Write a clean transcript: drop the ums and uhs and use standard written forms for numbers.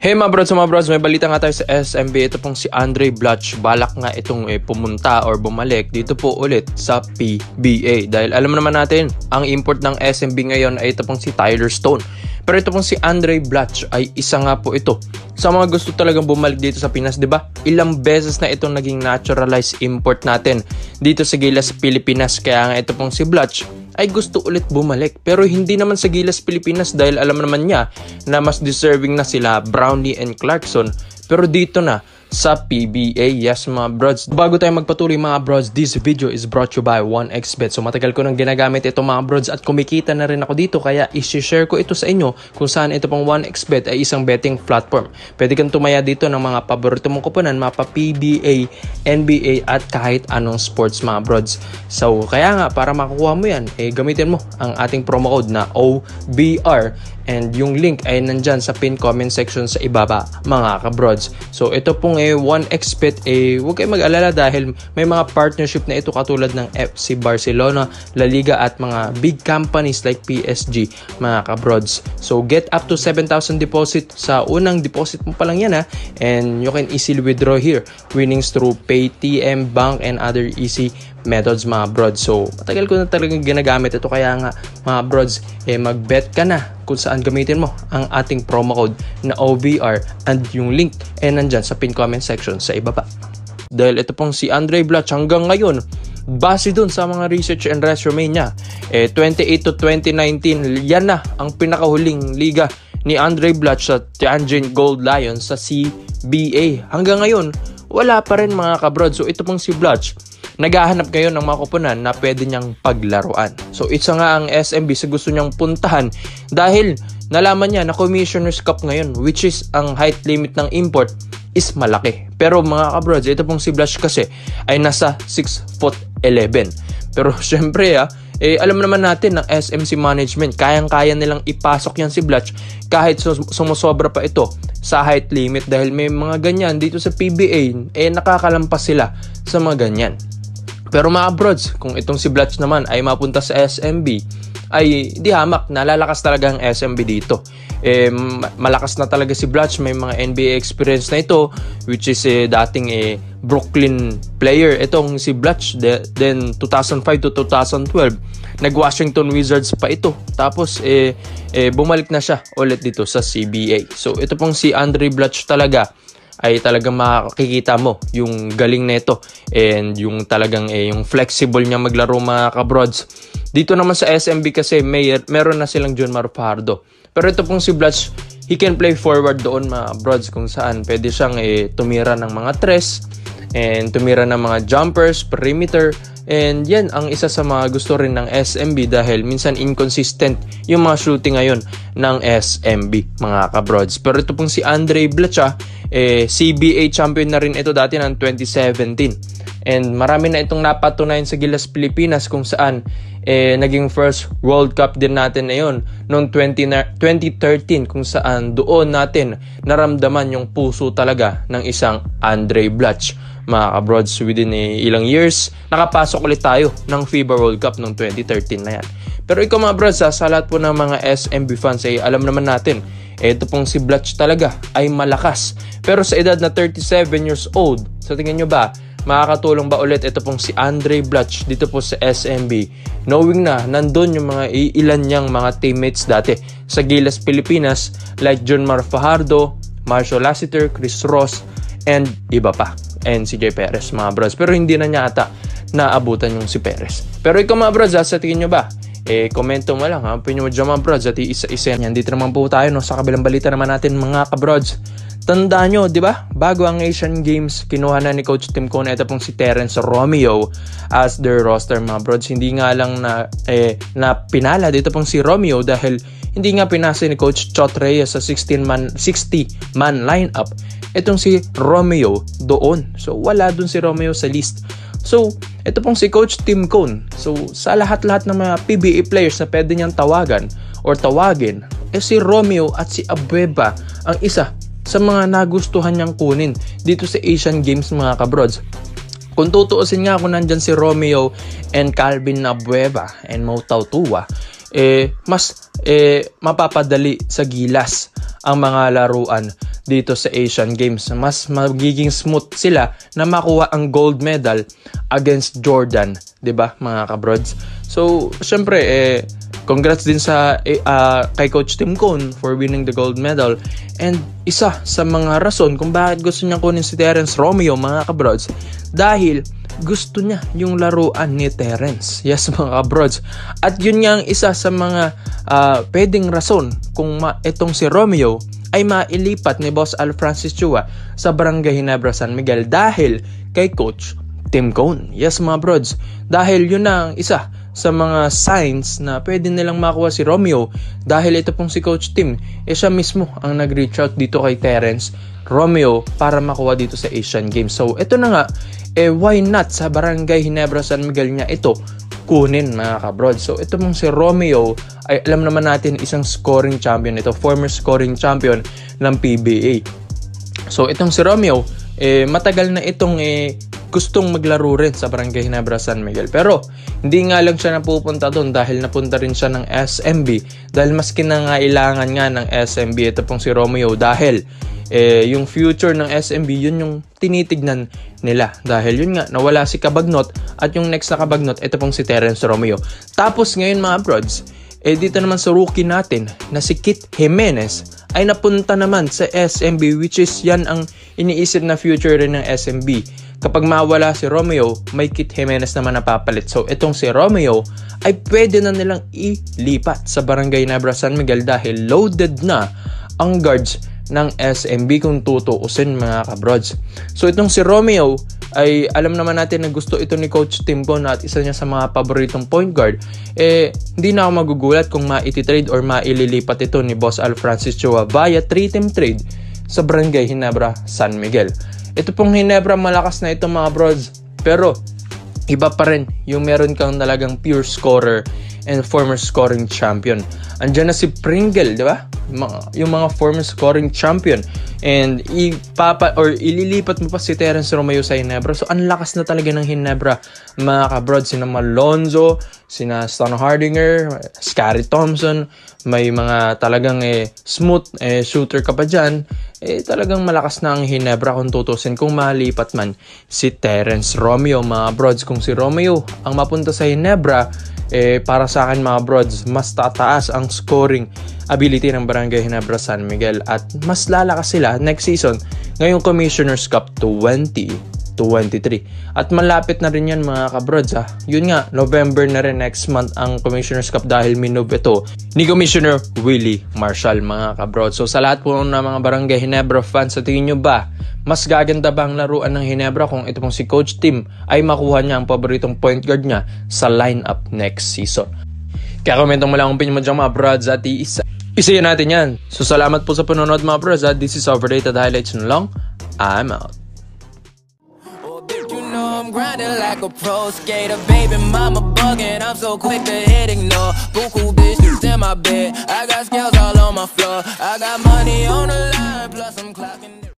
Hey mga brods, may balita nga tayo sa SMB. Ito pong si Andre Blatch. Balak nga itong pumunta or bumalik dito po ulit sa PBA. Dahil alam naman natin, ang import ng SMB ngayon ay ito pong si Tyler Stone. Pero ito pong si Andre Blatch ay isa nga po ito sa mga gusto talagang bumalik dito sa Pinas, di ba? Ilang beses na itong naging naturalized import natin dito sa Gilas, Pilipinas. Kaya nga ito pong si Blatch ay gusto ulit bumalik. Pero hindi naman sa Gilas, Pilipinas dahil alam naman niya na mas deserving na sila Brownlee and Clarkson. Pero dito na sa PBA. Yes mga brods. Bago tayo magpatuloy mga brods, this video is brought to you by 1xBet. So matagal ko nang ginagamit ito mga brods at kumikita na rin ako dito. Kaya isi-share ko ito sa inyo kung saan ito pong 1xBet ay isang betting platform. Pwede kang tumaya dito ng mga paborito mong kuponan, mapa PBA, NBA at kahit anong sports mga brods. So kaya nga para makukuha mo yan, gamitin mo ang ating promo code na OBR. And yung link ay nandyan sa pin comment section sa ibaba mga kabrods. So ito pong 1xBet, huwag kayong mag-alala dahil may mga partnership na ito katulad ng FC Barcelona, La Liga at mga big companies like PSG mga kabrods. So get up to 7,000 deposit sa unang deposit mo pa lang yan and you can easily withdraw here. Winnings through Paytm, bank and other easy methods mga brods. So matagal ko na talagang ginagamit ito kaya nga mga brods mag-bet ka na kung saan gamitin mo ang ating promo code na OVR and yung link nandyan sa pin comment section sa ibaba. Dahil ito pong si Andre Blatch hanggang ngayon base dun sa mga research and resume niya 28 to 2019 yan na ang pinakahuling liga ni Andre Blatch sa Tianjin Gold Lions sa CBA. Hanggang ngayon wala pa rin mga kabrod. So ito pong si Blatch naghahanap ngayon ng mga kuponan na pwede niyang paglaruan. So isa nga ang SMB sa gusto niyang puntahan dahil nalaman niya na Commissioner's Cup ngayon which is ang height limit ng import is malaki. Pero mga kabrods, ito pong si Blatch kasi ay nasa 6'11". Pero syempre alam naman natin ng SMC management, kayang-kaya nilang ipasok yan si Blatch kahit sumusobra pa ito sa height limit dahil may mga ganyan dito sa PBA nakakalampas sila sa mga ganyan. Pero mga brods, kung itong si Blatch naman ay mapunta sa SMB, ay di hamak, nalalakas talaga ang SMB dito. Malakas na talaga si Blatch, may mga NBA experience na ito, which is dating Brooklyn player. Itong si Blatch, then 2005 to 2012, nag-Washington Wizards pa ito. Tapos bumalik na siya ulit dito sa CBA. So ito pong si Andre Blatch talaga, ay talagang makikita mo yung galing nito and yung talagang yung flexible niya maglaro mga kabrods. Dito naman sa SMB kasi meron na silang Junmar Fajardo. Pero ito pong si Blatch, he can play forward doon mga brods kung saan pwede siyang tumira ng mga tres and tumira ng mga jumpers, perimeter. And yan ang isa sa mga gusto rin ng SMB dahil minsan inconsistent yung mga shooting ngayon ng SMB mga kabrods. Pero ito pong si Andre Blatch CBA champion na rin ito dati ng 2017. And marami na itong napatunayan sa Gilas, Pilipinas kung saan naging first World Cup din natin na yun noong 2013 kung saan doon natin naramdaman yung puso talaga ng isang Andre Blatch mga kabrods. Within ilang years nakapasok ulit tayo ng FIBA World Cup noong 2013 na yan. Pero ikaw mga brods sa lahat po ng mga SMB fans alam naman natin ito pong si Blatch talaga ay malakas. Pero sa edad na 37 years old, sa tingin nyo ba makakatulong ba ulit ito pong si Andre Blatch dito po sa SMB knowing na nandun yung mga ilan niyang mga teammates dati sa Gilas, Pilipinas like Junmar Fajardo, Marshall Lassiter, Chris Ross and iba pa and CJ Perez mga bros. Pero hindi na niya ata naabutan yung si Perez. Pero ikaw mga bros sa tingin nyo ba komento mo lang opinion mo dyan mga brods at isa-isa yan. Dito naman po tayo sa kabilang balita naman natin mga kabrods. Tandaan nyo, di ba? Bago ang Asian Games, kinuha na ni Coach Tim Cone ito pong si Terrence Romeo as their roster mga brods. Hindi nga lang na pinala dito pong si Romeo dahil hindi nga pinasa ni Coach Chot Reyes sa 60-man lineup. Itong si Romeo doon. So wala doon si Romeo sa list. So, ito pong si Coach Tim Cone. So, sa lahat-lahat ng mga PBA players na pwede niyang tawagan or tawagin, si Romeo at si Abueva ang isa sa mga nagustuhan niyang kunin dito sa Asian Games mga kabrods. Kung tutuusin nga kung nandyan si Romeo and Calvin Abueva and Mo Tautua, mas mapapadali sa gilas ang mga laruan dito sa Asian Games. Mas magiging smooth sila na makuha ang gold medal against Jordan, 'di ba mga kabrods? So, syempre congrats din sa kay Coach Tim Cone for winning the gold medal. And isa sa mga rason kung bakit gusto niyang kunin si Terence Romeo, mga kabrods, dahil gusto niya yung laruan ni Terence. Yes, mga kabrods. At yun nga ang isa sa mga pwedeng rason kung itong si Romeo ay mailipat ni Boss Al Francis Chua sa Barangay Ginebra San Miguel dahil kay Coach Tim Cone. Yes, mga brods. Dahil yun na ang isa sa mga signs na pwede nilang makuha si Romeo dahil ito pong si Coach Tim, siya mismo ang nag-reach out dito kay Terence Romeo para makuha dito sa Asian Games. So, ito na nga, why not sa Barangay Ginebra San Miguel niya ito kunin, mga kabrod. So, ito pong si Romeo ay alam naman natin isang scoring champion ito, former scoring champion ng PBA. So, itong si Romeo, matagal na itong gustong maglaro rin sa Barangay Ginebra San Miguel. Pero, hindi nga lang siya napupunta doon dahil napunta rin siya ng SMB. Dahil mas kinangailangan nga ng SMB ito pong si Romeo dahil yung future ng SMB, yun yung tinitignan nila. Dahil yun nga, nawala si Cabagnot at yung next na Cabagnot, ito pong si Terence Romeo. Tapos ngayon, mga brods, dito naman sa rookie natin na si Kit Jimenez ay napunta naman sa SMB, which is yan ang iniisip na future rin ng SMB. Kapag mawala si Romeo, may Kit Jimenez naman napapalit. So, itong si Romeo ay pwede na nilang ilipat sa Barangay Ginebra San Miguel dahil loaded na ang guards ng SMB kung tutuusin, mga kabrods. So, itong si Romeo ay alam naman natin na gusto ito ni Coach Tim Cone at isa niya sa mga paboritong point guard. Hindi na ako magugulat kung maiti-trade or maililipat ito ni Boss Al Francis Chua via 3-team trade sa Barangay Ginebra San Miguel. Ito pong Ginebra, malakas na ito, mga brods. Pero, iba pa rin yung meron kang talagang pure scorer and former scoring champion. Andiyan na si Pringle, di ba? Yung mga former scoring champion. And ililipat mo pa si Terence Romeo sa Ginebra. So, ang lakas na talaga ng Ginebra, mga kabrods. Sina Malonzo, sina Stan Hardinger, Scary Thompson. May mga talagang smooth shooter ka pa dyan. Talagang malakas na ang Ginebra kung tutusin. Kung malipat man si Terence Romeo, mga brods. Kung si Romeo ang mapunta sa Ginebra, para sa akin, mga brods, mas tataas ang scoring ability ng Barangay Ginebra San Miguel at mas lalakas sila next season ngayong Commissioner's Cup 2023. At malapit na rin yan, mga kabrods. Yun nga, November na rin next month ang Commissioner's Cup dahil minove ito ni Commissioner Willie Marshall, mga kabrods. So, sa lahat po ng mga Barangay Ginebra fans, sa tingin nyo ba mas gaganda ba ang laruan ng Ginebra kung ito pong si Coach Tim ay makuha niya ang paboritong point guard niya sa lineup next season? Kaya komento mo lang ang opinion mo dyan, mga brods, at isa natin yan. So, salamat po sa panonood, mga brods, at this is Overrated Highlights na lang. I'm out. I'm grinding like a pro skater, baby mama bugging, I'm so quick to hit ignore. Buku bitches in my bed, I got scales all on my floor, I got money on the line, plus I'm clocking